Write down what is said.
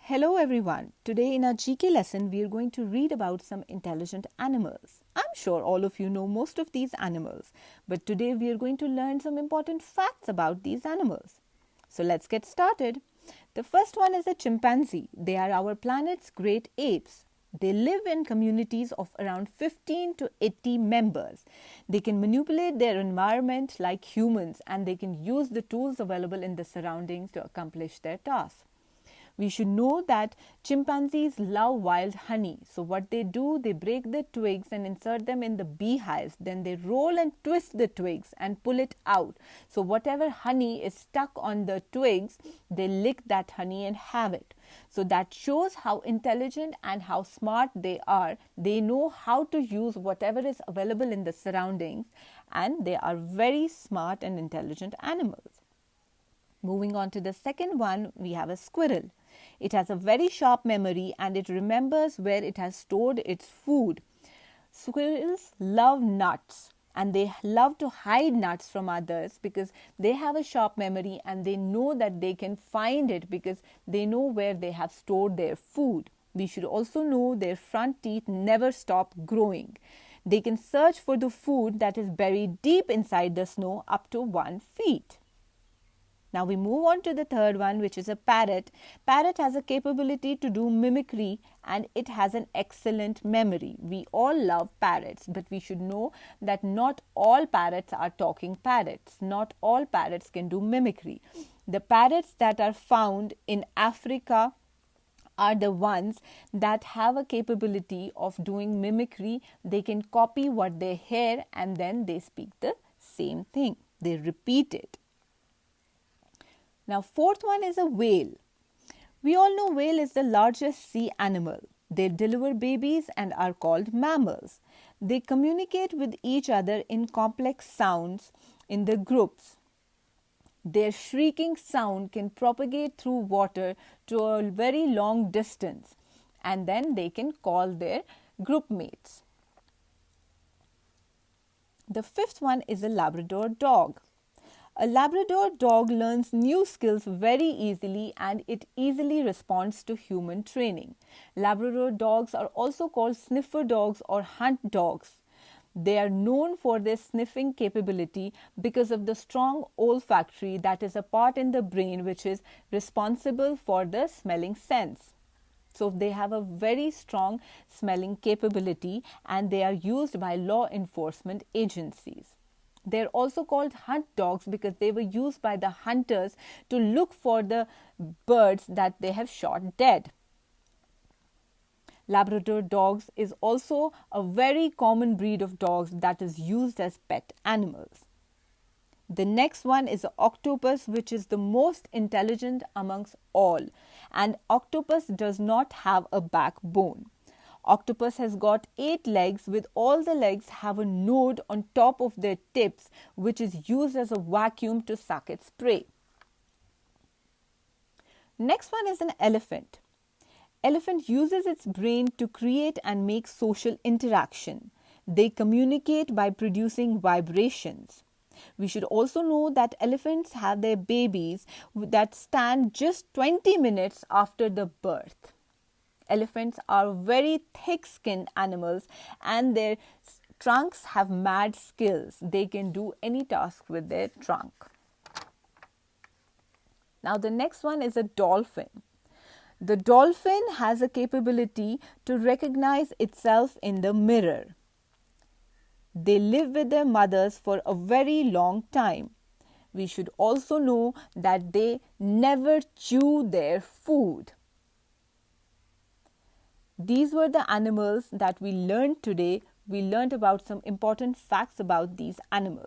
Hello everyone. Today in our GK lesson, we are going to read about some intelligent animals. I'm sure all of you know most of these animals, but today we are going to learn some important facts about these animals. So let's get started. The first one is a chimpanzee. They are our planet's great apes. They live in communities of around 15 to 80 members. They can manipulate their environment like humans, and they can use the tools available in the surroundings to accomplish their tasks. We should know that chimpanzees love wild honey. So what they do, they break the twigs and insert them in the beehives. Then they roll and twist the twigs and pull it out. So whatever honey is stuck on the twigs, they lick that honey and have it. So that shows how intelligent and how smart they are. They know how to use whatever is available in the surroundings, and they are very smart and intelligent animals. Moving on to the second one, we have a squirrel. It has a very sharp memory and it remembers where it has stored its food. Squirrels love nuts and they love to hide nuts from others because they have a sharp memory and they know that they can find it because they know where they have stored their food. We should also know their front teeth never stop growing. They can search for the food that is buried deep inside the snow up to 1 feet. Now we move on to the third one, which is a parrot. Parrot has a capability to do mimicry and it has an excellent memory. We all love parrots, but we should know that not all parrots are talking parrots. Not all parrots can do mimicry. The parrots that are found in Africa are the ones that have a capability of doing mimicry. They can copy what they hear and then they speak the same thing. They repeat it. Now, fourth one is a whale. We all know whale is the largest sea animal. They deliver babies and are called mammals. They communicate with each other in complex sounds in the groups. Their shrieking sound can propagate through water to a very long distance, and then they can call their group mates. The fifth one is a Labrador dog. A Labrador dog learns new skills very easily and it easily responds to human training. Labrador dogs are also called sniffer dogs or hunt dogs. They are known for their sniffing capability because of the strong olfactory that is a part in the brain which is responsible for the smelling sense. So they have a very strong smelling capability and they are used by law enforcement agencies. They're also called hunt dogs because they were used by the hunters to look for the birds that they have shot dead. Labrador dogs is also a very common breed of dogs that is used as pet animals. The next one is an octopus, which is the most intelligent amongst all. And octopus does not have a backbone. Octopus has got 8 legs, with all the legs have a node on top of their tips which is used as a vacuum to suck its prey. Next one is an elephant. Elephant uses its brain to create and make social interaction. They communicate by producing vibrations. We should also know that elephants have their babies that stand just 20 minutes after the birth. Elephants are very thick-skinned animals and their trunks have mad skills. They can do any task with their trunk. Now the next one is a dolphin. The dolphin has a capability to recognize itself in the mirror. They live with their mothers for a very long time. We should also know that they never chew their food. These were the animals that we learned today. We learned about some important facts about these animals.